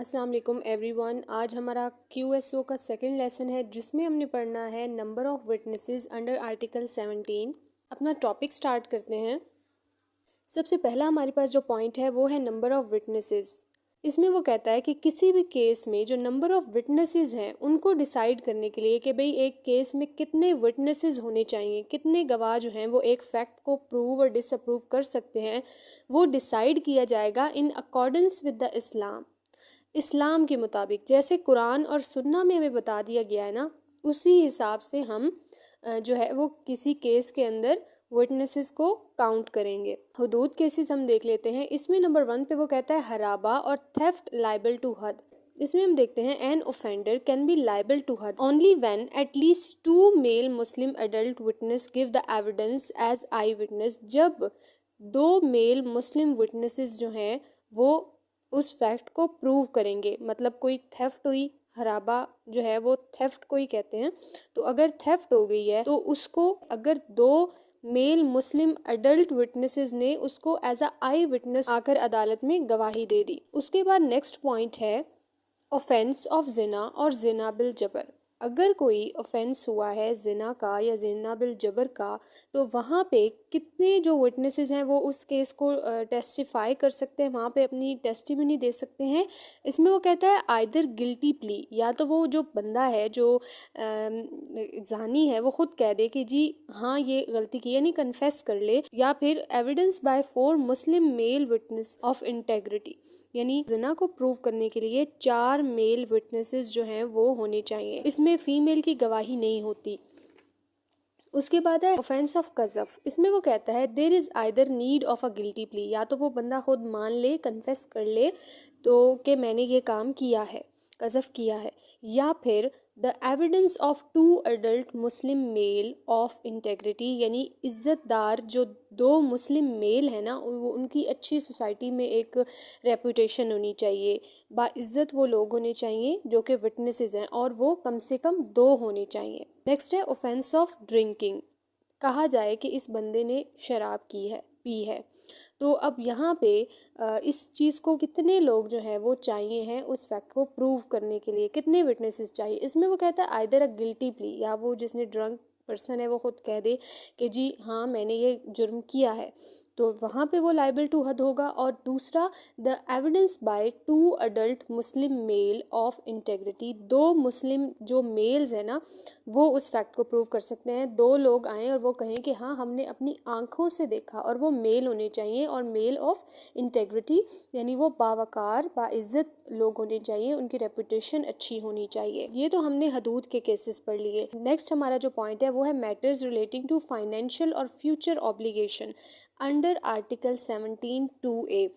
अस्सलाम वालेकुम एवरीवन। आज हमारा QSO का सेकंड लेसन है जिसमें हमने पढ़ना है number of witnesses under article 17। अपना टॉपिक स्टार्ट करते हैं। सबसे पहला हमारे पास जो पॉइंट है वो है नंबर ऑफ विटनेसेस। इसमें वो कहता है कि किसी भी केस में जो नंबर ऑफ विटनेसेस हैं उनको डिसाइड करने के लिए कि भाई एक केस में कितने विटनेसेस होने चाहिए, कितने गवाह जो हैं वो एक फैक्ट को प्रूव और डिसअप्रूव कर सकते हैं, वो डिसाइड किया जाएगा इन अकॉर्डेंस विद द इस्लाम के मुताबिक। जैसे कुरान और सुन्ना में हमें बता दिया गया है ना, उसी हिसाब से हम जो है वो किसी केस के अंदर विटनेसेस को काउंट करेंगे। हुदूद केसेस हम देख लेते हैं। इसमें नंबर 1 पे वो कहता है हराबा और थेफ्ट लाइबल टू हद। इसमें हम देखते हैं an offender can be liable to हद only when at least 2 male Muslim adult witness give the evidence as eye witness. जब 2 मेल मुस्लिम विटनेसेस जो हैं वो उस फैक्ट को प्रूव करेंगे, मतलब कोई थेफ्ट हुई, हराबा जो है वो थेफ्ट को ही कहते हैं। तो अगर थेफ्ट हो गई है तो उसको अगर 2 मेल मुस्लिम अडल्ट विटनेसेस ने उसको एज अ आई विटनेस आकर अदालत में गवाही दे दी। उसके बाद नेक्स्ट पॉइंट है ऑफेंस ऑफ जिना और जिना बिल जबर। अगर कोई ऑफेंस हुआ है जिना का या जिना बिल जबर का, तो वहाँ पे कितने जो विटनेसेस हैं वो उस केस को टेस्टिफाई कर सकते हैं, वहाँ पे अपनी टेस्टिमनी दे सकते हैं। इसमें वो कहता है आइदर गिल्टी प्ली, या तो वो जो बंदा है जो जानी है वो खुद कह दे कि जी हाँ ये गलती की, यानी कन्फेस कर ले, या फिर evidence by 4 Muslim male witness of integrity, यानी जिना को प्रूव करने के लिए 4 मेल विटनेसेस जो हैं वो होने चाहिए। इसमें फीमेल की गवाही नहीं होती। उसके बाद है ऑफेंस ऑफ कज़फ। इसमें वो कहता है there is either need of a guilty plea, या तो वो बंदा खुद मान ले, कन्फेस कर ले तो कि मैंने ये काम किया है, कज़फ किया है, या फिर the evidence of 2 adult Muslim male of integrity, यानी इज़्ज़तदार जो 2 मुस्लिम मेल है ना, वो उनकी अच्छी सोसाइटी में एक रेपुटेशन होनी चाहिए, बाइज़्ज़त वो लोग होने चाहिए जो कि विटनेसेस हैं, और वो कम से कम 2 होने चाहिए। नेक्स्ट है ऑफेंस ऑफ ड्रिंकिंग। कहा जाए कि इस बंदे ने शराब पी है, तो अब यहाँ पे इस चीज़ को कितने लोग जो हैं वो चाहिए हैं उस फैक्ट को प्रूव करने के लिए, कितने विटनेसेस चाहिए। इसमें वो कहता है आइदर अ गिल्टी प्ली, या वो जिसने ड्रंक पर्सन है वो खुद कह दे कि जी हाँ मैंने ये जुर्म किया है, तो वहाँ पे वो लाइबल टू हद होगा। और दूसरा the evidence by 2 adult Muslim male of integrity, 2 Muslim जो मेल्स हैं ना वो उस फैक्ट को प्रूव कर सकते हैं। 2 लोग आएँ और वो कहें कि हाँ हमने अपनी आंखों से देखा, और वो मेल होने चाहिए, और मेल ऑफ इंटेग्रिटी यानी वो बावकार बाइज़्ज़त लोग होने चाहिए, उनकी रेपुटेशन अच्छी होनी चाहिए। ये तो हमने हदूद के केसेस पढ़ लिए। नेक्स्ट हमारा जो पॉइंट है वो है मैटर्स रिलेटिंग टू फाइनेंशियल और future obligation under article 17(2)(a।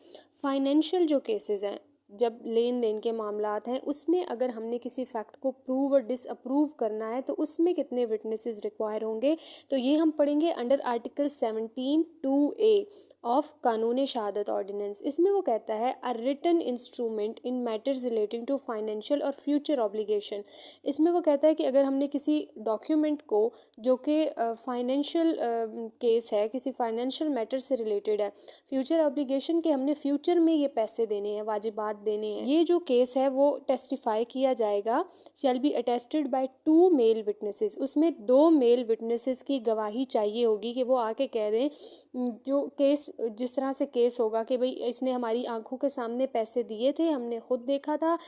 Financial जो केसेस हैं, जब लेन देन के मामलात हैं, उसमें अगर हमने किसी फैक्ट को प्रूव और डिसअप्रूव करना है तो उसमें कितने विटनेसेस रिक्वायर होंगे, तो ये हम पढ़ेंगे अंडर आर्टिकल 17(2)(a ऑफ कानून शहादत ऑर्डिनेंस। इसमें वो कहता है a written instrument in matters relating to financial और फ्यूचर ऑब्लिगेशन। इसमें वो कहता है कि अगर हमने किसी डॉक्यूमेंट को जो कि फाइनेंशियल केस है, किसी फाइनेंशियल मैटर से रिलेटेड है, फ्यूचर ऑब्लिगेशन के हमने फ्यूचर में ये पैसे देने हैं, वाजिबात देने हैं, ये जो केस है वो टेस्टिफाई किया जाएगा, shall be attested by 2 male witnesses. उसमें 2 मेल विटनेसेस की गवाही चाहिए होगी कि वो आके कह दें, जो केस जिस तरह से केस होगा कि भाई इसने हमारी आंखों के सामने पैसे दिए थे, हमने खुद देखा था,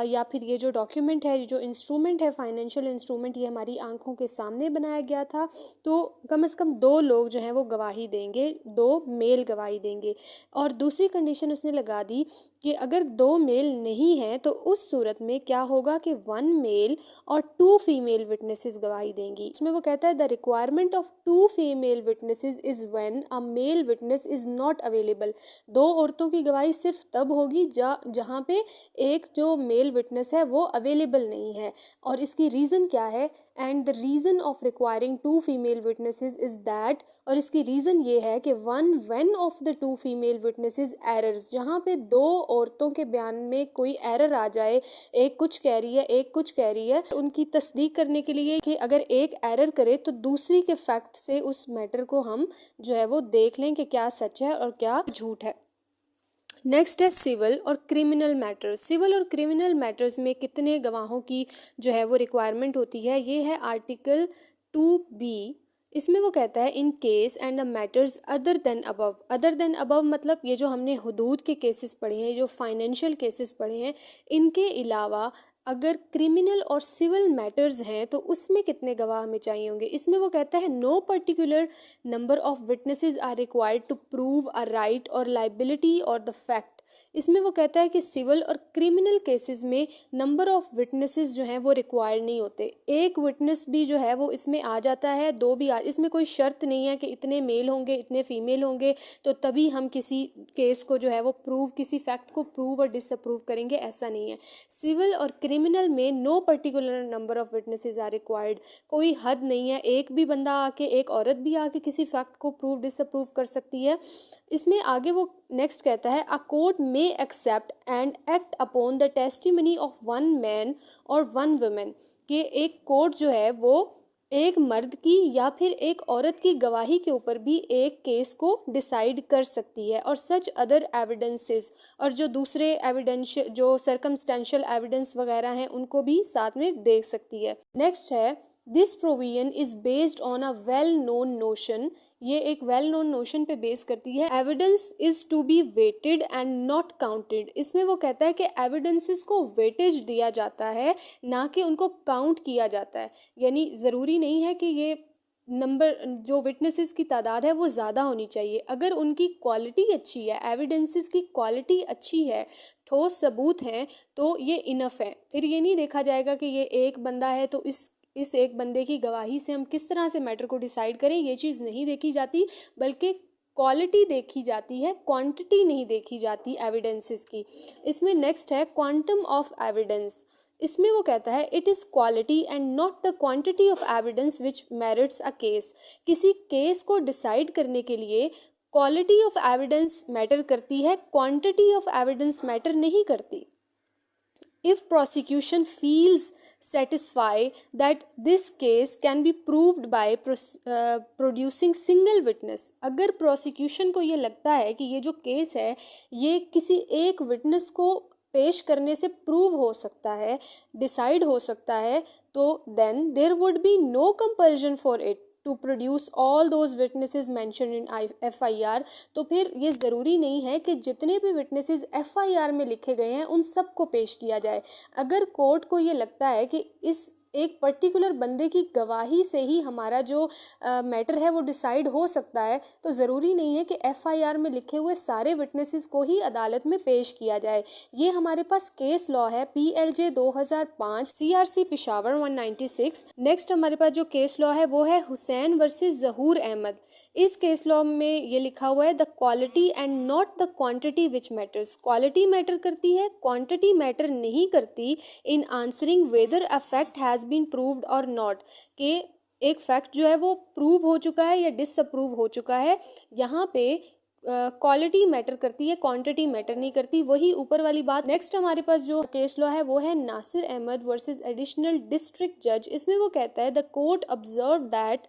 या फिर ये जो डॉक्यूमेंट है, जो इंस्ट्रूमेंट है, फाइनेंशियल इंस्ट्रूमेंट, ये हमारी आंखों के सामने बनाया गया था। तो कम से कम 2 लोग जो हैं वो गवाही देंगे, 2 मेल गवाही देंगे। और दूसरी कंडीशन उसने लगा दी कि अगर 2 मेल नहीं है तो उस सूरत में क्या होगा कि 1 मेल और 2 फीमेल विटनेसेस गवाही देंगी। इसमें वो कहता है the requirement of 2 female witnesses is when a male witness is not available. 2 औरतों की गवाही सिर्फ तब होगी जहाँ पे एक जो मेल विटनेस है वो अवेलेबल नहीं है। और इसकी रीज़न क्या है, and the reason of requiring 2 female witnesses is that, और इसकी रीज़न ये है कि when of the 2 female witnesses errors, जहाँ पे 2 औरतों के बयान में कोई एरर आ जाए, एक कुछ कह रही है एक कुछ कह रही है, उनकी तस्दीक करने के लिए कि अगर एक एरर करे तो दूसरी के फैक्ट से उस मैटर को हम जो है वो देख लें कि क्या सच है और क्या झूठ है। नेक्स्ट है सिविल और क्रिमिनल मैटर्स। सिविल और क्रिमिनल मैटर्स में कितने गवाहों की जो है वो रिक्वायरमेंट होती है, ये है आर्टिकल 2B। इसमें वो कहता है in case and the matters other than above. Other than above मतलब ये जो हमने हुदूद के केसेस पढ़े हैं, जो फाइनेंशियल केसेस पढ़े हैं, इनके अलावा अगर क्रिमिनल और सिविल मैटर्स हैं तो उसमें कितने गवाह हमें चाहिए होंगे। इसमें वो कहता है no particular number of witnesses are required to prove a right और लाइबिलिटी और द फैक्ट। इसमें वो कहता है कि सिविल और क्रिमिनल केसेस में नंबर ऑफ विटनेसेस जो हैं वो रिक्वायर नहीं होते। एक विटनेस भी जो है वो इसमें आ जाता है, दो भी इसमें कोई शर्त नहीं है कि इतने मेल होंगे इतने फीमेल होंगे तो तभी हम किसी केस को जो है वो प्रूव, किसी फैक्ट को प्रूव और डिसअप्रूव करेंगे, ऐसा नहीं है। सिविल और क्रिमिनल में no particular number of witnesses are required, कोई हद नहीं है, एक भी बंदा आके, एक औरत भी आके किसी फैक्ट को प्रूव डिसअप्रूव कर सकती है। इसमें आगे वो नेक्स्ट कहता है a court may accept and act upon the testimony of one man और वन वुमेन, कि एक कोर्ट जो है वो एक मर्द की या फिर एक औरत की गवाही के ऊपर भी एक केस को डिसाइड कर सकती है, और सच अदर एविडेंसेस, और जो दूसरे एविडेंस, जो सर्कमस्टेंशियल एविडेंस वगैरह हैं, उनको भी साथ में देख सकती है। नेक्स्ट है this provision is based on a well known notion. ये एक वेल नोन नोशन पे बेस करती है। Evidence is to be weighted and not counted. इसमें वो कहता है कि एविडेंसेस को वेटेज दिया जाता है, ना कि उनको काउंट किया जाता है। यानी ज़रूरी नहीं है कि ये नंबर, जो विटनेसेस की तादाद है वो ज़्यादा होनी चाहिए, अगर उनकी क्वालिटी अच्छी है, एविडेंसेस की क्वालिटी अच्छी है, ठोस सबूत हैं, तो ये इनफ है। फिर ये नहीं देखा जाएगा कि ये एक बंदा है तो इस एक बंदे की गवाही से हम किस तरह से मैटर को डिसाइड करें, ये चीज़ नहीं देखी जाती, बल्कि क्वालिटी देखी जाती है, क्वांटिटी नहीं देखी जाती एविडेंसेस की। इसमें नेक्स्ट है क्वांटम ऑफ एविडेंस। इसमें वो कहता है it is quality and not the quantity of evidence which merits a case. किसी केस को डिसाइड करने के लिए क्वालिटी ऑफ एविडेंस मैटर करती है, क्वांटिटी ऑफ एविडेंस मैटर नहीं करती। If prosecution feels satisfied that this case can be proved by producing single witness, अगर prosecution को ये लगता है कि ये जो केस है ये किसी एक विटनेस को पेश करने से प्रूव हो सकता है, डिसाइड हो सकता है, तो then there would be no compulsion for it to produce all those witnesses mentioned in FIR। तो फिर ये ज़रूरी नहीं है कि जितने भी विटनेसेस FIR में लिखे गए हैं उन सब को पेश किया जाए। अगर कोर्ट को ये लगता है कि इस एक पर्टिकुलर बंदे की गवाही से ही हमारा जो मैटर है वो डिसाइड हो सकता है, तो ज़रूरी नहीं है कि FIR में लिखे हुए सारे विटनेसेस को ही अदालत में पेश किया जाए। ये हमारे पास केस लॉ है PLJ 2005 CRC पिशावर 196। नेक्स्ट हमारे पास जो केस लॉ है वो है हुसैन वर्सेस जहूर अहमद। इस केस लॉ में ये लिखा हुआ है the quality and not the quantity which matters. Quality matter करती है, क्वांटिटी मैटर नहीं करती in answering whether a fact has been proved और नॉट, कि एक फैक्ट जो है वो प्रूव हो चुका है या डिसअप्रूव हो चुका है। यहाँ पे क्वालिटी मैटर करती है, क्वांटिटी मैटर नहीं करती, वही ऊपर वाली बात। नेक्स्ट हमारे पास जो केस लॉ है वो है Nasir Ahmad versus additional district जज। इसमें वो कहता है the court observe that,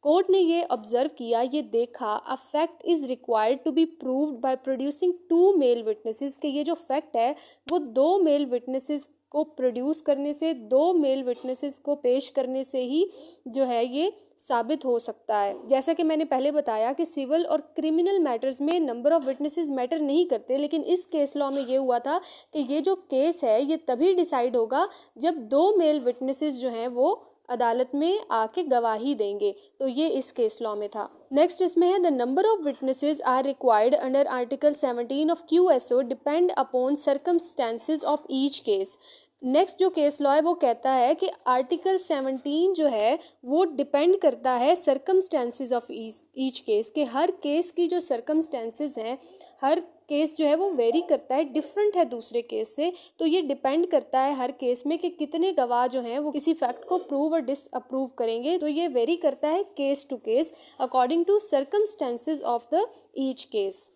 court ने ये ऑब्जर्व किया, ये देखा, a fact is required to be proved by producing 2 male witnesses, कि ये जो फैक्ट है वो 2 मेल विटनेसेस को प्रोड्यूस करने से, 2 मेल विटनेसेस को पेश करने से ही जो है ये साबित हो सकता है। जैसा कि मैंने पहले बताया कि सिविल और क्रिमिनल मैटर्स में नंबर ऑफ विटनेसेस मैटर नहीं करते, लेकिन इस केस लॉ में ये हुआ था कि ये जो केस है ये तभी डिसाइड होगा जब 2 मेल विटनेसेस जो हैं वो अदालत में आके गवाही देंगे। तो ये इस केस लॉ में था। नेक्स्ट इसमें है the number of witnesses are required under article 17 of QSO depend upon circumstances of each case. Next जो केस लॉ है वो कहता है कि आर्टिकल 17 जो है वो डिपेंड करता है सर्कमस्टेंसेस ऑफ ईच केस, के हर केस की जो सर्कमस्टेंसेस हैं, हर केस जो है वो वेरी करता है, डिफरेंट है दूसरे केस से। तो ये डिपेंड करता है हर केस में कि कितने गवाह जो हैं वो किसी फैक्ट को प्रूव और डिसअप्रूव करेंगे। तो ये वेरी करता है case to case according to circumstances of the each case.